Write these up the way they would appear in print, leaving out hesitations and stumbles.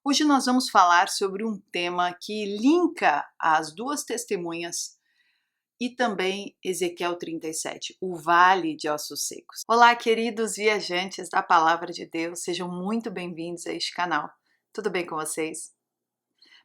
Hoje nós vamos falar sobre um tema que linka as duas testemunhas e também Ezequiel 37, o Vale de Ossos Secos. Olá, queridos viajantes da Palavra de Deus, sejam muito bem-vindos a este canal. Tudo bem com vocês?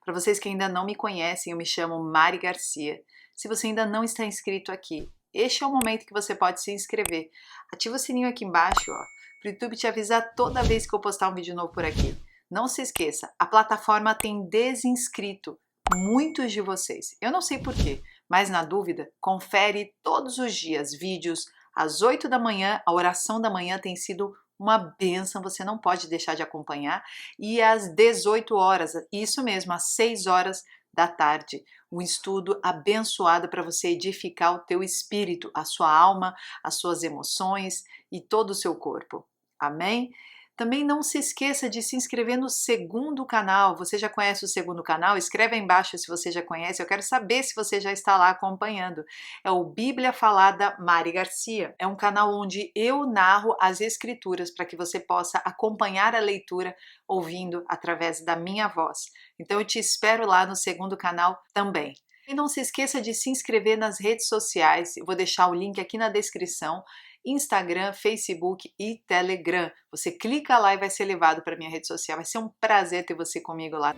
Para vocês que ainda não me conhecem, eu me chamo Mari Garcia. Se você ainda não está inscrito aqui, este é o momento que você pode se inscrever. Ativa o sininho aqui embaixo, para o YouTube te avisar toda vez que eu postar um vídeo novo por aqui. Não se esqueça, a plataforma tem desinscrito muitos de vocês. Eu não sei porquê, mas na dúvida, confere todos os dias vídeos às 8 da manhã. A oração da manhã tem sido uma bênção, você não pode deixar de acompanhar. E às 18 horas, isso mesmo, às 6 horas da tarde, um estudo abençoado para você edificar o teu espírito, a sua alma, as suas emoções e todo o seu corpo. Amém? Também não se esqueça de se inscrever no segundo canal. Você já conhece o segundo canal? Escreve aí embaixo se você já conhece. Eu quero saber se você já está lá acompanhando. É o Bíblia Falada Mari Garcia. É um canal onde eu narro as escrituras para que você possa acompanhar a leitura ouvindo através da minha voz. Então eu te espero lá no segundo canal também. E não se esqueça de se inscrever nas redes sociais. Eu vou deixar o link aqui na descrição. Instagram, Facebook e Telegram. Você clica lá e vai ser levado para minha rede social. Vai ser um prazer ter você comigo lá.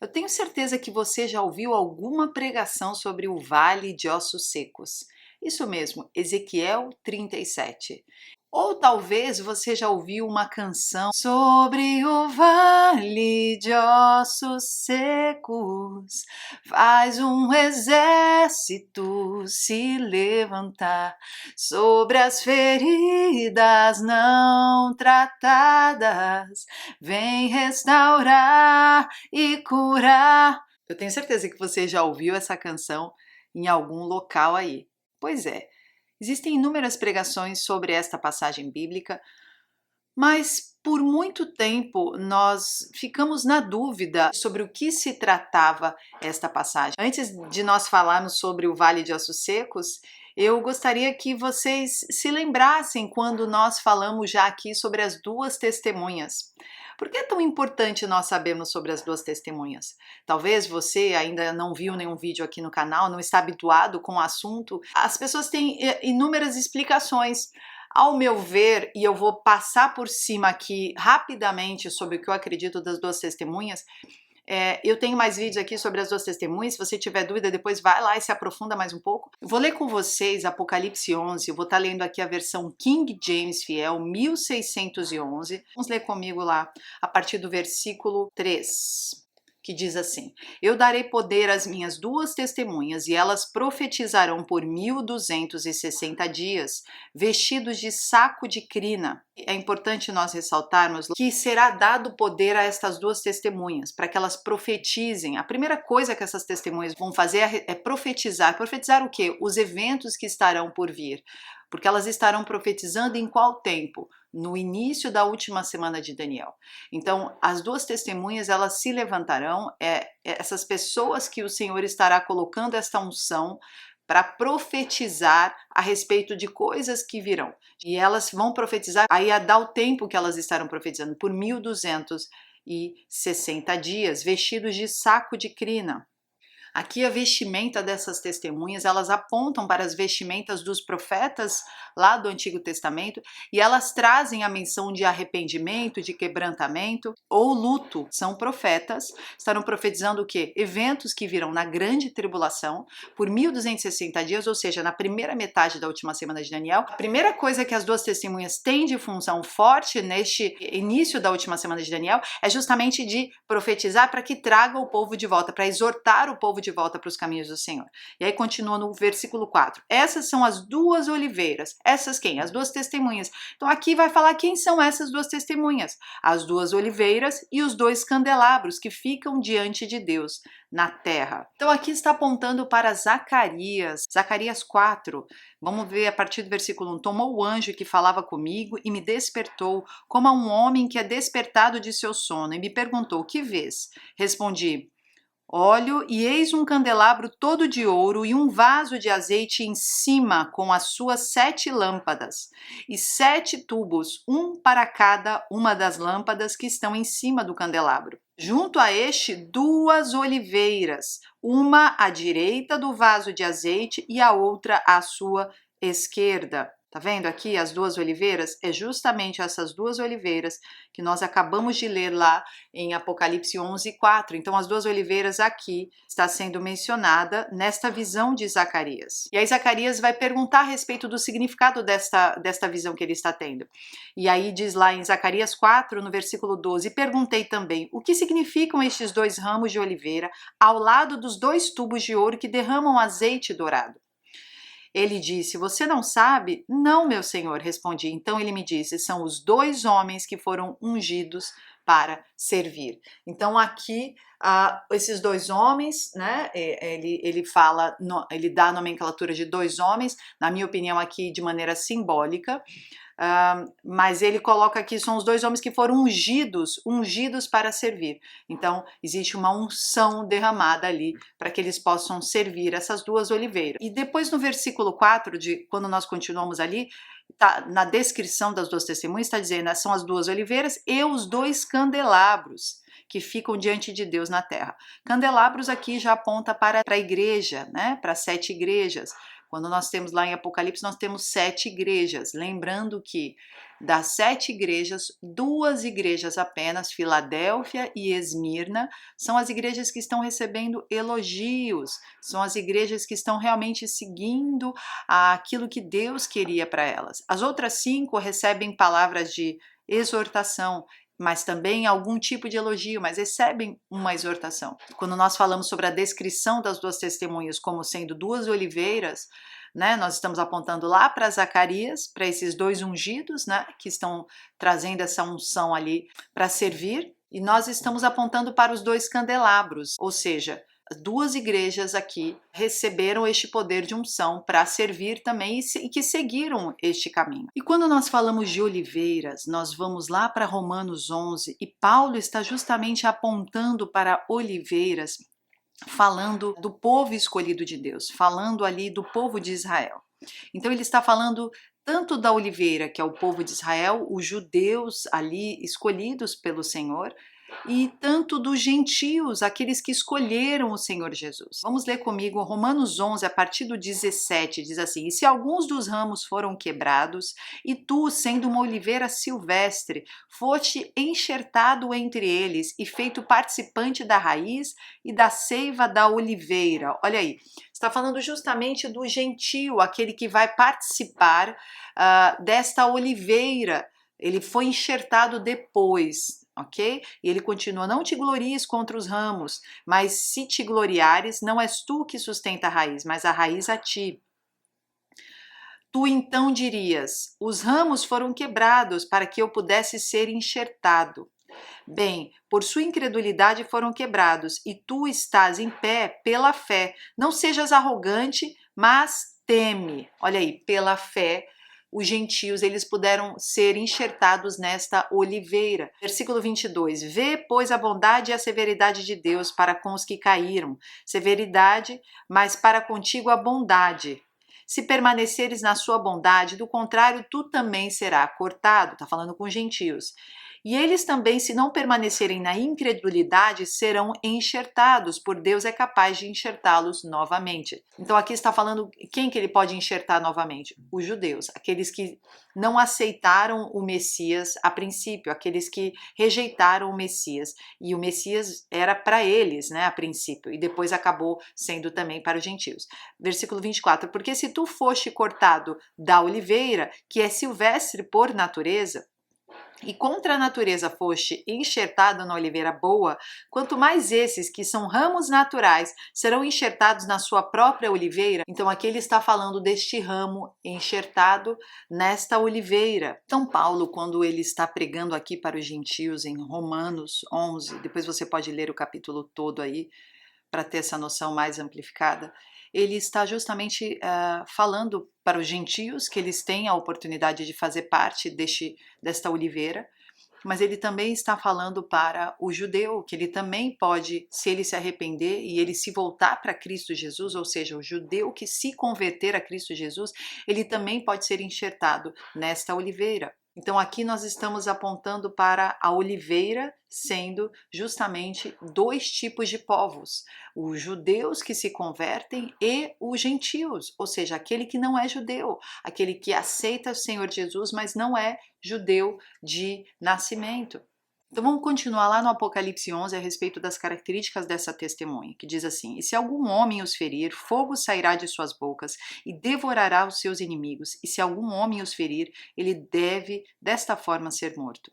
Eu tenho certeza que você já ouviu alguma pregação sobre o Vale de Ossos Secos. Isso mesmo, Ezequiel 37. Ou talvez você já ouviu uma canção sobre o vale de ossos secos, faz um exército se levantar sobre as feridas não tratadas, vem restaurar e curar. Eu tenho certeza que você já ouviu essa canção em algum local aí. Pois é. Existem inúmeras pregações sobre esta passagem bíblica, mas por muito tempo nós ficamos na dúvida sobre o que se tratava esta passagem. Antes de nós falarmos sobre o Vale de Ossos Secos, eu gostaria que vocês se lembrassem quando nós falamos já aqui sobre as duas testemunhas. Por que é tão importante nós sabermos sobre as duas testemunhas? Talvez você ainda não viu nenhum vídeo aqui no canal, não está habituado com o assunto. As pessoas têm inúmeras explicações. Ao meu ver, e eu vou passar por cima aqui rapidamente sobre o que eu acredito das duas testemunhas, eu tenho mais vídeos aqui sobre as duas testemunhas. Se você tiver dúvida, depois vai lá e se aprofunda mais um pouco. Vou ler com vocês Apocalipse 11, eu vou estar lendo aqui a versão King James Fiel, 1611. Vamos ler comigo lá, a partir do versículo 3. Que diz assim: Eu darei poder às minhas duas testemunhas, e elas profetizarão por 1260 dias, vestidos de saco de crina. É importante nós ressaltarmos que será dado poder a estas duas testemunhas, para que elas profetizem. A primeira coisa que essas testemunhas vão fazer é profetizar. Profetizar o quê? Os eventos que estarão por vir. Porque elas estarão profetizando em qual tempo? No início da última semana de Daniel. Então, as duas testemunhas, elas se levantarão, essas pessoas que o Senhor estará colocando esta unção para profetizar a respeito de coisas que virão. E elas vão profetizar, aí dá o tempo que elas estarão profetizando, por 1260 dias, vestidos de saco de crina. Aqui a vestimenta dessas testemunhas, elas apontam para as vestimentas dos profetas lá do Antigo Testamento e elas trazem a menção de arrependimento, de quebrantamento ou luto. São profetas, estarão profetizando o quê? Eventos que virão na grande tribulação por 1260 dias, ou seja, na primeira metade da última semana de Daniel. A primeira coisa que as duas testemunhas têm de função forte neste início da última semana de Daniel é justamente de profetizar para que traga o povo de volta, para exortar o povo povo de volta para os caminhos do Senhor. E aí continua no versículo 4. Essas são as duas oliveiras. Essas quem? As duas testemunhas. Então aqui vai falar quem são essas duas testemunhas. As duas oliveiras e os dois candelabros que ficam diante de Deus na terra. Então aqui está apontando para Zacarias. Zacarias 4. Vamos ver a partir do versículo 1. Tomou o anjo que falava comigo e me despertou, como a um homem que é despertado de seu sono, e me perguntou: que vês? Respondi: olho, e eis um candelabro todo de ouro e um vaso de azeite em cima com as suas 7 lâmpadas, e 7 tubos, um para cada uma das lâmpadas que estão em cima do candelabro. Junto a este, 2 oliveiras, uma à direita do vaso de azeite e a outra à sua esquerda. Tá vendo aqui as 2 oliveiras? É justamente essas 2 oliveiras que nós acabamos de ler lá em Apocalipse 11:4. Então as 2 oliveiras aqui está sendo mencionada nesta visão de Zacarias. E aí Zacarias vai perguntar a respeito do significado desta visão que ele está tendo. E aí diz lá em Zacarias 4, no versículo 12, perguntei também, o que significam estes 2 ramos de oliveira ao lado dos 2 tubos de ouro que derramam azeite dourado? Ele disse, você não sabe? Não, meu senhor, respondi. Então ele me disse, são os 2 homens que foram ungidos para servir. Então aqui, esses 2 homens, né, ele fala, ele dá a nomenclatura de 2 homens, na minha opinião aqui de maneira simbólica, mas ele coloca aqui, são os 2 homens que foram ungidos para servir. Então, existe uma unção derramada ali para que eles possam servir essas 2 oliveiras. E depois no versículo 4, quando nós continuamos ali, tá, na descrição das 2 testemunhas, está dizendo, são as 2 oliveiras e os 2 candelabros que ficam diante de Deus na terra. Candelabros aqui já aponta para a igreja, né? Para 7 igrejas. Quando nós temos lá em Apocalipse, nós temos 7 igrejas. Lembrando que das 7 igrejas, 2 igrejas apenas, Filadélfia e Esmirna, são as igrejas que estão recebendo elogios, são as igrejas que estão realmente seguindo aquilo que Deus queria para elas. As outras 5 recebem palavras de exortação, mas também algum tipo de elogio, mas recebem uma exortação. Quando nós falamos sobre a descrição das 2 testemunhas como sendo 2 oliveiras, né, nós estamos apontando lá para Zacarias, para esses 2 ungidos, né, que estão trazendo essa unção ali para servir, e nós estamos apontando para os 2 candelabros, ou seja, 2 igrejas aqui receberam este poder de unção para servir também e que seguiram este caminho. E quando nós falamos de oliveiras, nós vamos lá para Romanos 11 e Paulo está justamente apontando para oliveiras, falando do povo escolhido de Deus, falando ali do povo de Israel. Então ele está falando tanto da oliveira, que é o povo de Israel, os judeus ali escolhidos pelo Senhor, e tanto dos gentios, aqueles que escolheram o Senhor Jesus. Vamos ler comigo Romanos 11, a partir do 17, diz assim, e se alguns dos ramos foram quebrados, e tu, sendo uma oliveira silvestre, foste enxertado entre eles e feito participante da raiz e da seiva da oliveira. Olha aí, está falando justamente do gentio, aquele que vai participar desta oliveira. Ele foi enxertado depois, ok? E ele continua, não te glories contra os ramos, mas se te gloriares, não és tu que sustenta a raiz, mas a raiz a ti. Tu então dirias, os ramos foram quebrados para que eu pudesse ser enxertado. Bem, por sua incredulidade foram quebrados, e tu estás em pé pela fé. Não sejas arrogante, mas teme. Olha aí, pela fé, os gentios, eles puderam ser enxertados nesta oliveira. Versículo 22, vê, pois, a bondade e a severidade de Deus para com os que caíram. Severidade, mas para contigo a bondade. Se permaneceres na sua bondade, do contrário, tu também será cortado. Está falando com os gentios. E eles também, se não permanecerem na incredulidade, serão enxertados, por Deus é capaz de enxertá-los novamente. Então aqui está falando quem que ele pode enxertar novamente? Os judeus, aqueles que não aceitaram o Messias a princípio, aqueles que rejeitaram o Messias. E o Messias era para eles, né, a princípio, e depois acabou sendo também para os gentios. Versículo 24, porque se tu foste cortado da oliveira, que é silvestre por natureza, e contra a natureza foste enxertado na oliveira boa, quanto mais esses, que são ramos naturais, serão enxertados na sua própria oliveira. Então aqui ele está falando deste ramo enxertado nesta oliveira. Então Paulo, quando ele está pregando aqui para os gentios em Romanos 11, depois você pode ler o capítulo todo aí, para ter essa noção mais amplificada, ele está justamente falando para os gentios que eles têm a oportunidade de fazer parte desta oliveira, mas ele também está falando para o judeu, que ele também pode, se ele se arrepender e ele se voltar para Cristo Jesus, ou seja, o judeu que se converter a Cristo Jesus, ele também pode ser enxertado nesta oliveira. Então aqui nós estamos apontando para a oliveira sendo justamente dois tipos de povos, os judeus que se convertem e os gentios, ou seja, aquele que não é judeu, aquele que aceita o Senhor Jesus, mas não é judeu de nascimento. Então vamos continuar lá no Apocalipse 11 a respeito das características dessa testemunha, que diz assim: e se algum homem os ferir, fogo sairá de suas bocas e devorará os seus inimigos, e se algum homem os ferir, ele deve desta forma ser morto.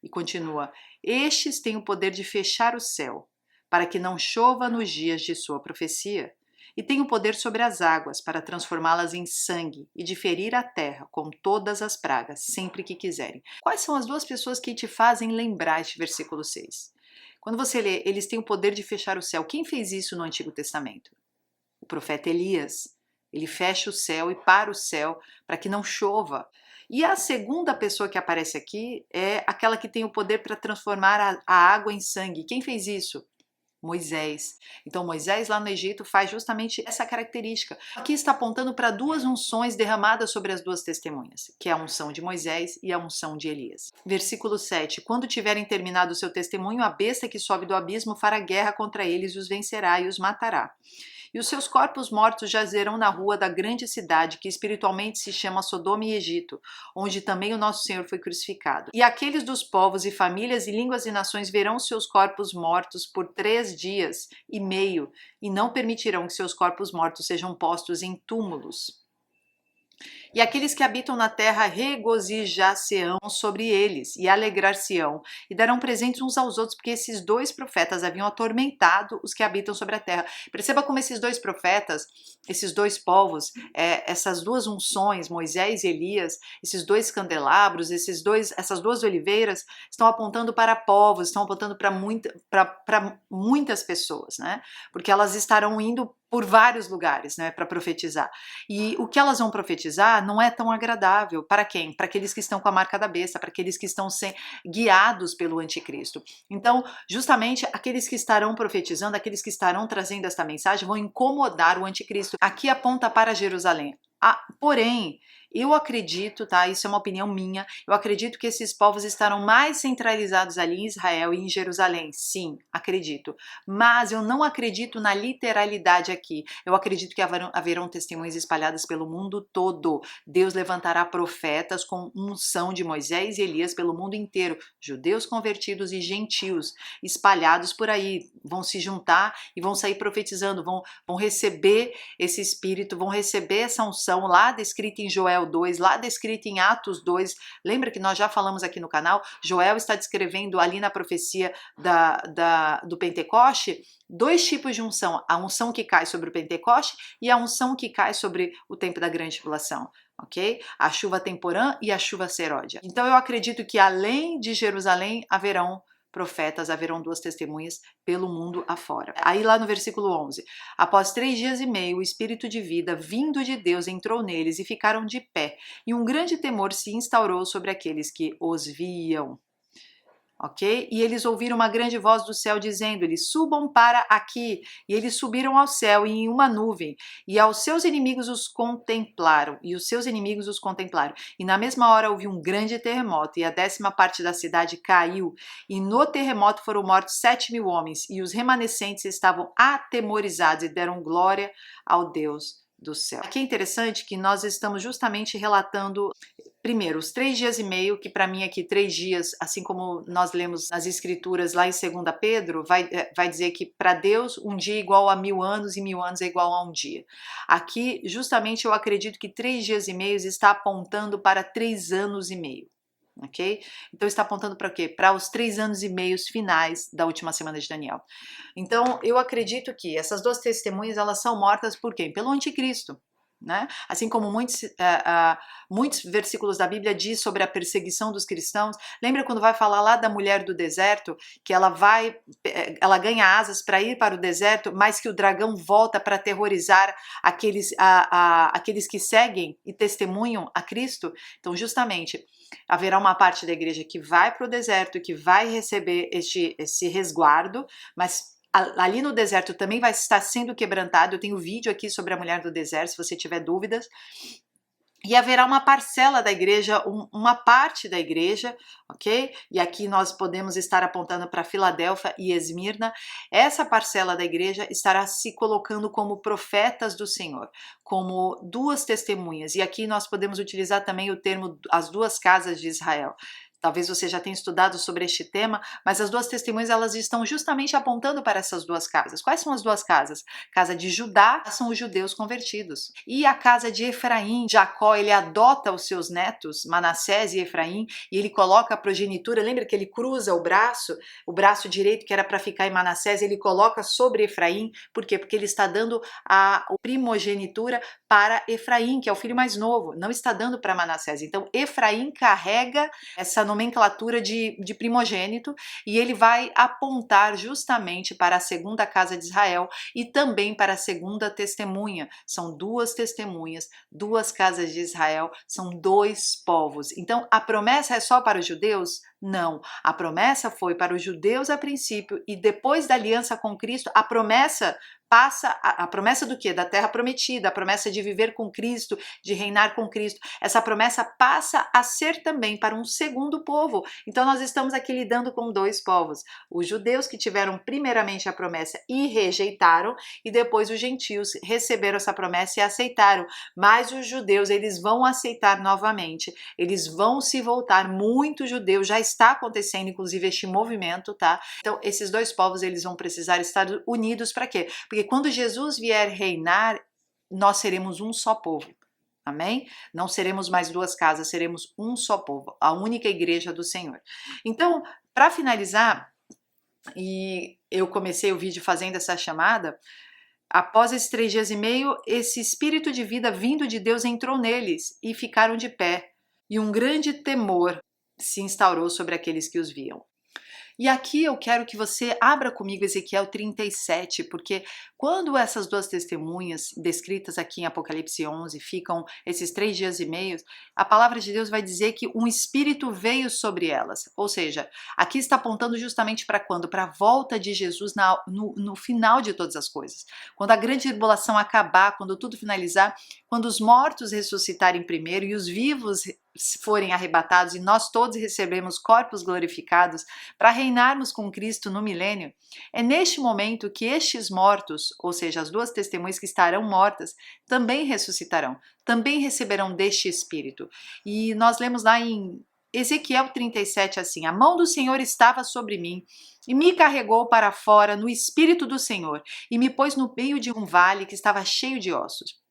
E continua: estes têm o poder de fechar o céu, para que não chova nos dias de sua profecia, e têm o poder sobre as águas para transformá-las em sangue e de ferir a terra com todas as pragas, sempre que quiserem. Quais são as duas pessoas que te fazem lembrar este versículo 6? Quando você lê, eles têm o poder de fechar o céu. Quem fez isso no Antigo Testamento? O profeta Elias. Ele fecha o céu e para o céu para que não chova. E a segunda pessoa que aparece aqui é aquela que tem o poder para transformar a água em sangue. Quem fez isso? Moisés. Então Moisés lá no Egito faz justamente essa característica. Aqui está apontando para duas unções derramadas sobre as duas testemunhas, que é a unção de Moisés e a unção de Elias. Versículo 7. Quando tiverem terminado o seu testemunho, a besta que sobe do abismo fará guerra contra eles e os vencerá e os matará. E os seus corpos mortos jazerão na rua da grande cidade, que espiritualmente se chama Sodoma e Egito, onde também o nosso Senhor foi crucificado. E aqueles dos povos e famílias e línguas e nações verão seus corpos mortos por 3 dias e meio, e não permitirão que seus corpos mortos sejam postos em túmulos. E aqueles que habitam na terra regozijar-se-ão sobre eles e alegrar-se-ão e darão presentes uns aos outros, porque esses dois profetas haviam atormentado os que habitam sobre a terra. Perceba como esses dois profetas, esses dois povos, essas duas unções, Moisés e Elias, esses dois candelabros, essas duas oliveiras, estão apontando para povos, estão apontando para muitas pessoas, né? Porque elas estarão indo por vários lugares, né, para profetizar. E o que elas vão profetizar não é tão agradável. Para quem? Para aqueles que estão com a marca da besta, para aqueles que estão guiados pelo anticristo. Então, justamente aqueles que estarão profetizando, aqueles que estarão trazendo esta mensagem, vão incomodar o anticristo. Aqui aponta para Jerusalém. Porém, eu acredito, tá? Isso é uma opinião minha. Eu acredito que esses povos estarão mais centralizados ali em Israel e em Jerusalém. Sim, acredito. Mas eu não acredito na literalidade aqui. Eu acredito que haverão testemunhas espalhadas pelo mundo todo. Deus levantará profetas com unção de Moisés e Elias pelo mundo inteiro. Judeus convertidos e gentios espalhados por aí. Vão se juntar e vão sair profetizando. Vão receber esse espírito, vão receber essa unção lá descrita em Joel 2, lá descrita em Atos 2, lembra que nós já falamos aqui no canal, Joel está descrevendo ali na profecia do Pentecoste, dois tipos de unção, a unção que cai sobre o Pentecoste e a unção que cai sobre o tempo da grande tribulação. Ok? A chuva temporã e a chuva seródia. Então eu acredito que além de Jerusalém haverão profetas, haverão duas testemunhas pelo mundo afora. Aí lá no versículo 11, após 3 dias e meio, o espírito de vida vindo de Deus entrou neles e ficaram de pé, e um grande temor se instaurou sobre aqueles que os viam. Ok? E eles ouviram uma grande voz do céu dizendo-lhes, subam para aqui. E eles subiram ao céu em uma nuvem, e aos seus inimigos os contemplaram, E na mesma hora houve um grande terremoto, e a 10ª parte da cidade caiu, e no terremoto foram mortos 7.000 homens, e os remanescentes estavam atemorizados e deram glória ao Deus do céu. Aqui é interessante que nós estamos justamente relatando primeiro, os 3 dias e meio, que para mim aqui 3 dias, assim como nós lemos nas escrituras lá em 2 Pedro, vai dizer que para Deus um dia é igual a 1000 anos e 1000 anos é igual a um dia. Aqui, justamente, eu acredito que 3 dias e meio está apontando para 3 anos e meio. ok? Então está apontando para quê? Para os 3 anos e meios finais da última semana de Daniel. Então eu acredito que essas duas testemunhas elas são mortas por quem? Pelo anticristo. Né? Assim como muitos versículos da Bíblia diz sobre a perseguição dos cristãos. Lembra quando vai falar lá da mulher do deserto, que ela ganha asas para ir para o deserto, mas que o dragão volta para aterrorizar aqueles que seguem e testemunham a Cristo? Então justamente haverá uma parte da igreja que vai para o deserto, que vai receber esse resguardo, mas ali no deserto também vai estar sendo quebrantado. Eu tenho vídeo aqui sobre a mulher do deserto, se você tiver dúvidas. E haverá uma parcela da igreja, uma parte da igreja, ok? E aqui nós podemos estar apontando para Filadélfia e Esmirna. Essa parcela da igreja estará se colocando como profetas do Senhor, como duas testemunhas. E aqui nós podemos utilizar também o termo as duas casas de Israel. Talvez você já tenha estudado sobre este tema, mas as duas testemunhas elas estão justamente apontando para essas duas casas. Quais são as duas casas? Casa de Judá são os judeus convertidos. E a casa de Efraim, Jacó, ele adota os seus netos, Manassés e Efraim, e ele coloca a progenitura. Lembra que ele cruza o braço direito que era para ficar em Manassés, ele coloca sobre Efraim. Por quê? Porque ele está dando a primogenitura para Efraim, que é o filho mais novo, não está dando para Manassés. Então Efraim carrega essa nomenclatura de primogênito e ele vai apontar justamente para a segunda casa de Israel e também para a segunda testemunha. São duas testemunhas, duas casas de Israel, são dois povos. Então a promessa é só para os judeus? Não, a promessa foi para os judeus a princípio e depois da aliança com Cristo, a promessa passa, a promessa do quê? Da terra prometida, a promessa de viver com Cristo, de reinar com Cristo. Essa promessa passa a ser também para um segundo povo. Então nós estamos aqui lidando com dois povos. Os judeus que tiveram primeiramente a promessa e rejeitaram, e depois os gentios receberam essa promessa e aceitaram. Mas os judeus, eles vão aceitar novamente. Eles vão se voltar. Muitos judeus já está acontecendo, inclusive, este movimento, tá? Então, esses dois povos, eles vão precisar estar unidos para quê? Porque quando Jesus vier reinar, nós seremos um só povo. Amém? Não seremos mais duas casas, seremos um só povo, a única igreja do Senhor. Então, para finalizar, e eu comecei o vídeo fazendo essa chamada, após esses 3 dias e meio, esse espírito de vida vindo de Deus entrou neles e ficaram de pé. E um grande temor se instaurou sobre aqueles que os viam. E aqui eu quero que você abra comigo Ezequiel 37, porque quando essas duas testemunhas descritas aqui em Apocalipse 11 ficam esses 3 dias e meio, a palavra de Deus vai dizer que um espírito veio sobre elas. Ou seja, aqui está apontando justamente para quando? Para a volta de Jesus no final de todas as coisas. Quando a grande tribulação acabar, quando tudo finalizar, quando os mortos ressuscitarem primeiro e os vivos forem arrebatados e nós todos recebemos corpos glorificados para reinarmos com Cristo no milênio, é neste momento que estes mortos, ou seja, as duas testemunhas que estarão mortas, também ressuscitarão, também receberão deste Espírito. E nós lemos lá em Ezequiel 37 assim: a mão do Senhor estava sobre mim e me carregou para fora no Espírito do Senhor e me pôs no meio de um vale que estava cheio de ossos.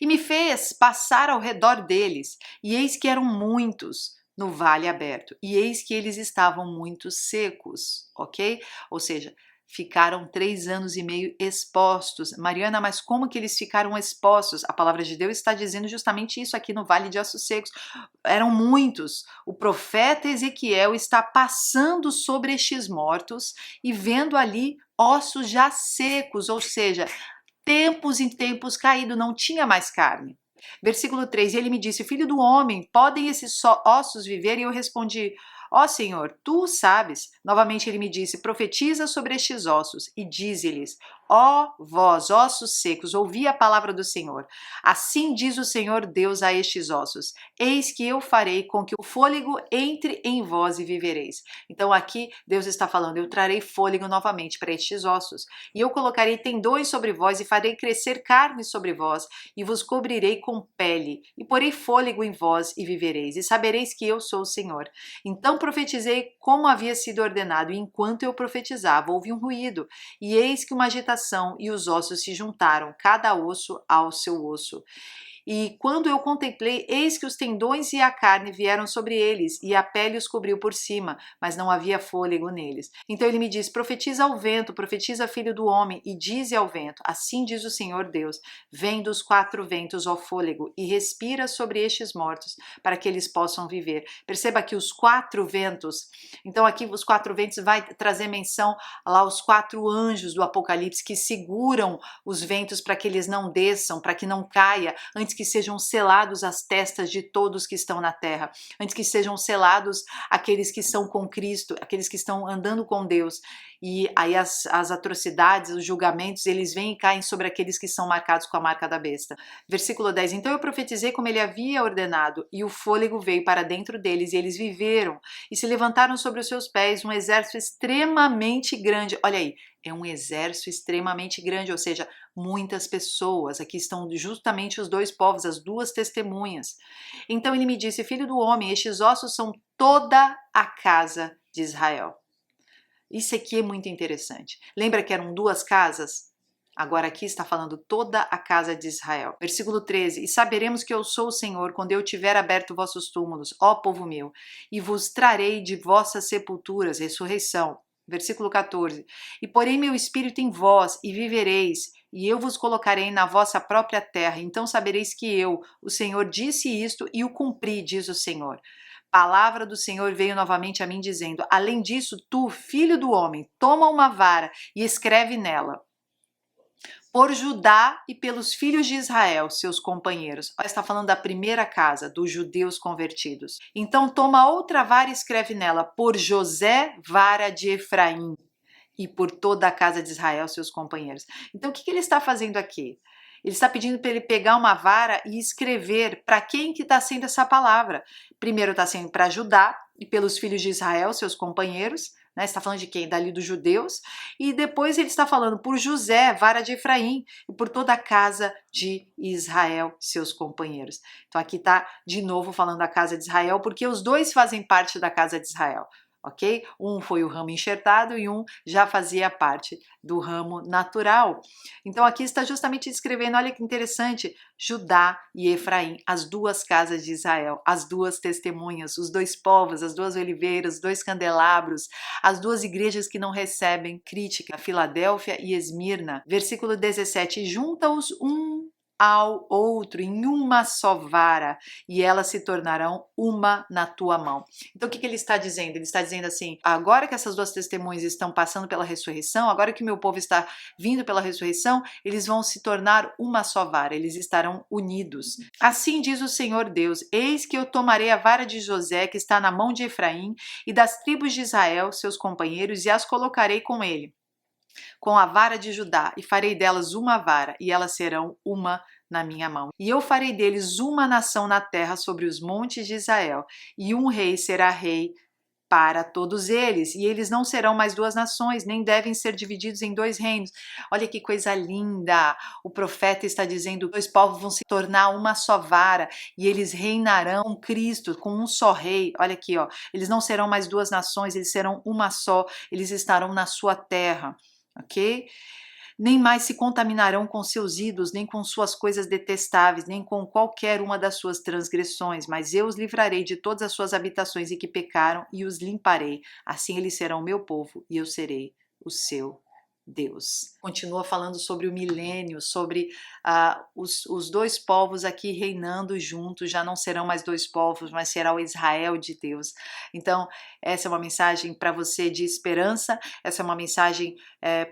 E me fez passar ao redor deles, e eis que eram muitos no vale aberto, e eis que eles estavam muito secos, ok? Ou seja, ficaram 3 anos e meio expostos. Mariana, mas como que eles ficaram expostos? A palavra de Deus está dizendo justamente isso aqui no Vale de Ossos Secos. Eram muitos. O profeta Ezequiel está passando sobre estes mortos e vendo ali ossos já secos, ou seja, tempos em tempos caído, não tinha mais carne. Versículo 3, e ele me disse: filho do homem, podem esses ossos viver? E eu respondi: ó Senhor, tu sabes. Novamente ele me disse: profetiza sobre estes ossos e dize-lhes: ó vós, ossos secos, ouvi a palavra do Senhor. Assim diz o Senhor Deus a estes ossos: eis que eu farei com que o fôlego entre em vós e vivereis. Então aqui Deus está falando: eu trarei fôlego novamente para estes ossos, e eu colocarei tendões sobre vós e farei crescer carne sobre vós, e vos cobrirei com pele, e porei fôlego em vós e vivereis, e sabereis que eu sou o Senhor. Então profetizei como havia sido ordenado, e enquanto eu profetizava, houve um ruído, e eis que uma agitação, e os ossos se juntaram, cada osso ao seu osso. E quando eu contemplei, eis que os tendões e a carne vieram sobre eles, e a pele os cobriu por cima, mas não havia fôlego neles. Então ele me diz: profetiza ao vento, profetiza, filho do homem, e dize ao vento: assim diz o Senhor Deus: vem dos quatro ventos, ó fôlego, e respira sobre estes mortos, para que eles possam viver. Perceba que os quatro ventos, então aqui os quatro ventos vai trazer menção lá aos quatro anjos do Apocalipse que seguram os ventos para que eles não desçam, para que não caia, antes que sejam selados as testas de todos que estão na terra, antes que sejam selados aqueles que são com Cristo, aqueles que estão andando com Deus. E aí as atrocidades, os julgamentos, eles vêm e caem sobre aqueles que são marcados com a marca da besta. Versículo 10, então eu profetizei como ele havia ordenado, e o fôlego veio para dentro deles, e eles viveram, e se levantaram sobre os seus pés um exército extremamente grande. Olha aí, é um exército extremamente grande, ou seja, muitas pessoas. Aqui estão justamente os dois povos, as duas testemunhas. Então ele me disse: filho do homem, estes ossos são toda a casa de Israel. Isso aqui é muito interessante. Lembra que eram duas casas? Agora aqui está falando toda a casa de Israel. Versículo 13, e saberemos que eu sou o Senhor quando eu tiver aberto vossos túmulos, ó povo meu, e vos trarei de vossas sepulturas, ressurreição. Versículo 14, e porei meu espírito em vós, e vivereis, e eu vos colocarei na vossa própria terra, então sabereis que eu, o Senhor, disse isto e o cumpri, diz o Senhor. Palavra do Senhor veio novamente a mim dizendo: além disso, tu, filho do homem, toma uma vara e escreve nela: por Judá e pelos filhos de Israel, seus companheiros. Está falando da primeira casa, dos judeus convertidos. Então toma outra vara e escreve nela: por José, vara de Efraim, e por toda a casa de Israel, seus companheiros. Então o que ele está fazendo aqui? Ele está pedindo para ele pegar uma vara e escrever para quem que está sendo essa palavra. Primeiro está sendo para Judá e pelos filhos de Israel, seus companheiros, né? Está falando de quem? Dali dos judeus. E depois ele está falando por José, vara de Efraim, e por toda a casa de Israel, seus companheiros. Então aqui está de novo falando da casa de Israel, porque os dois fazem parte da casa de Israel. Ok? Um foi o ramo enxertado e um já fazia parte do ramo natural. Então aqui está justamente descrevendo, olha que interessante, Judá e Efraim, as duas casas de Israel, as duas testemunhas, os dois povos, as duas oliveiras, os dois candelabros, as duas igrejas que não recebem crítica, Filadélfia e Esmirna. Versículo 17, junta-os um ao outro em uma só vara, e elas se tornarão uma na tua mão. Então o que ele está dizendo? Ele está dizendo assim: agora que essas duas testemunhas estão passando pela ressurreição, agora que o meu povo está vindo pela ressurreição, eles vão se tornar uma só vara, eles estarão unidos. Assim diz o Senhor Deus: eis que eu tomarei a vara de José, que está na mão de Efraim, e das tribos de Israel, seus companheiros, e as colocarei com ele, com a vara de Judá, e farei delas uma vara, e elas serão uma na minha mão. E eu farei deles uma nação na terra sobre os montes de Israel, e um rei será rei para todos eles, e eles não serão mais duas nações, nem devem ser divididos em dois reinos. Olha que coisa linda! O profeta está dizendo: dois povos vão se tornar uma só vara, e eles reinarão com Cristo, com um só rei. Olha aqui, ó, eles não serão mais duas nações, eles serão uma só, eles estarão na sua terra. Ok? Nem mais se contaminarão com seus ídolos, nem com suas coisas detestáveis, nem com qualquer uma das suas transgressões, mas eu os livrarei de todas as suas habitações em que pecaram e os limparei. Assim eles serão meu povo e eu serei o seu Deus. Continua falando sobre o milênio, sobre os dois povos aqui reinando juntos, já não serão mais dois povos, mas será o Israel de Deus. Então, essa é uma mensagem para você de esperança, essa é uma mensagem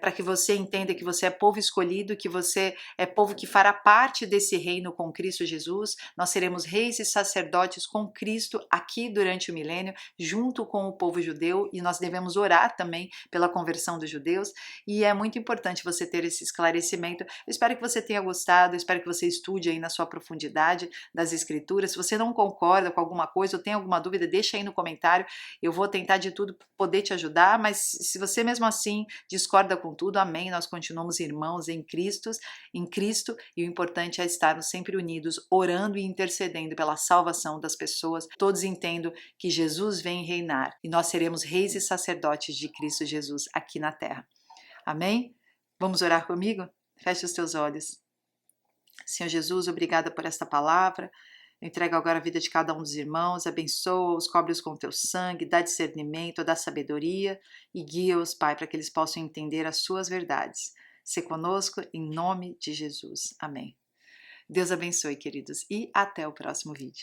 para que você entenda que você é povo escolhido, que você é povo que fará parte desse reino com Cristo Jesus. Nós seremos reis e sacerdotes com Cristo aqui durante o milênio, junto com o povo judeu, e nós devemos orar também pela conversão dos judeus. E é muito importante você ter esse esclarecimento. Eu espero que você tenha gostado, eu espero que você estude aí na sua profundidade das escrituras. Se você não concorda com alguma coisa ou tem alguma dúvida, deixa aí no comentário. Eu vou tentar de tudo poder te ajudar, mas se você mesmo assim discorda com tudo, amém. Nós continuamos irmãos em Cristo, e o importante é estarmos sempre unidos, orando e intercedendo pela salvação das pessoas. Todos entendam que Jesus vem reinar e nós seremos reis e sacerdotes de Cristo Jesus aqui na terra. Amém? Vamos orar comigo? Feche os teus olhos. Senhor Jesus, obrigada por esta palavra. Eu entrego agora a vida de cada um dos irmãos, abençoa-os, cobre-os com teu sangue, dá discernimento, dá sabedoria e guia-os, Pai, para que eles possam entender as suas verdades. Se conosco, em nome de Jesus. Amém. Deus abençoe, queridos, e até o próximo vídeo.